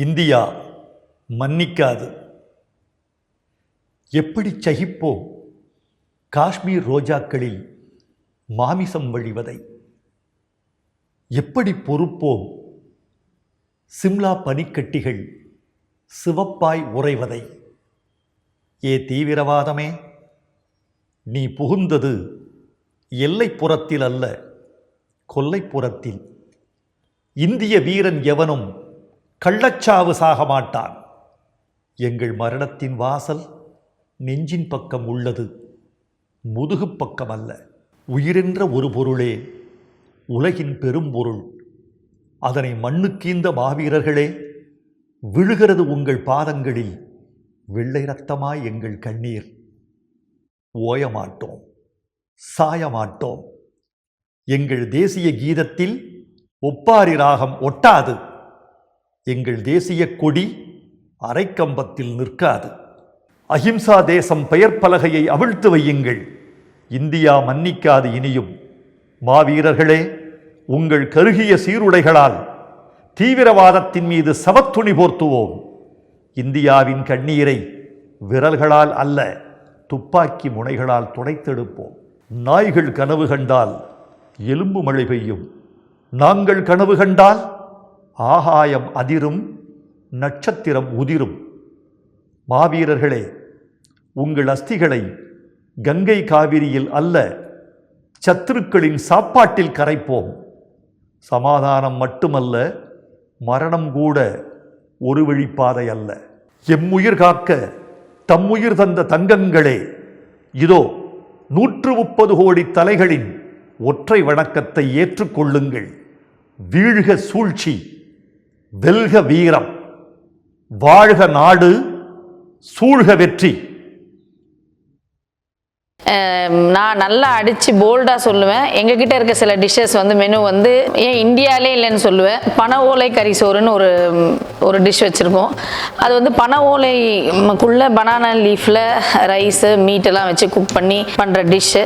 India மன்னிக்காது. எப்படி சகிப்போம் காஷ்மீர் ரோஜாக்களில் மாமிசம் வழிவதை? எப்படி பொறுப்போம் சிம்லா பனிக்கட்டிகள் சிவப்பாய் உறைவதை? ஏ தீவிரவாதமே, நீ புகுந்தது எல்லைப்புறத்தில் அல்ல, கொல்லைப்புறத்தில். இந்திய வீரன் எவனும் கள்ளச்சாவு சாக மாட்டான். எங்கள் மரணத்தின் வாசல் நெஞ்சின் பக்கம் உள்ளது, முதுகு பக்கம் அல்ல. உயிரென்ற ஒரு பொருளே உலகின் பெரும் பொருள். அதனை மண்ணுக்கீந்த மாவீரர்களே, விழுகிறது உங்கள் பாதங்களில் வெள்ளை இரத்தமாய் எங்கள் கண்ணீர். ஓயமாட்டோம், சாயமாட்டோம். எங்கள் தேசிய கீதத்தில் ஒப்பாரி ராகம் ஒட்டாது. எங்கள் தேசிய கொடி அரைக்கம்பத்தில் நிற்காது. அஹிம்சா தேசம் பெயர் பலகையை அவிழ்த்து வையுங்கள். இந்தியா மன்னிக்காது இனியும். மாவீரர்களே, உங்கள் கருகிய சீருடைகளால் தீவிரவாதத்தின் மீது சவத்துணி போர்த்துவோம். இந்தியாவின் கண்ணீரை விரல்களால் அல்ல, துப்பாக்கி முனைகளால் துடைத்தெடுப்போம். நாய்கள் கனவு கண்டால் எலும்பு மழை பெய்யும். நாங்கள் கனவு கண்டால் ஆகாயம் அதிரும், நட்சத்திரம் உதிரும். மாவீரர்களே, உங்கள் அஸ்திகளை கங்கை காவிரியில் அல்ல, சத்துருக்களின் சாப்பாட்டில் கரைப்போம். சமாதானம் மட்டுமல்ல, மரணம் கூட ஒரு வழிப்பாதை அல்ல. எம்முயிர் காக்க தம்முயிர் தந்த தங்கங்களே, இதோ 130 கோடி தலைகளின் ஒற்றை வணக்கத்தை ஏற்றுக்கொள்ளுங்கள். வீழ்க சூழ்ச்சி, வெல்க வீரம், வாழ்க நாடு, சூழ்க வெற்றி. நான் நல்லா அடித்து போல்டாக சொல்லுவேன். எங்ககிட்ட இருக்க சில டிஷ்ஷஸ் மெனு ஏன் இந்தியாவிலே இல்லைன்னு சொல்லுவேன். பனை ஓலை கறி சோறுன்னு ஒரு டிஷ் வச்சுருக்கோம். அது பனை ஓலைக்குள்ளே பனானா லீஃபில் ரைஸு மீட்டெல்லாம் வச்சு குக் பண்ணி பண்ணுற டிஷ்ஷு.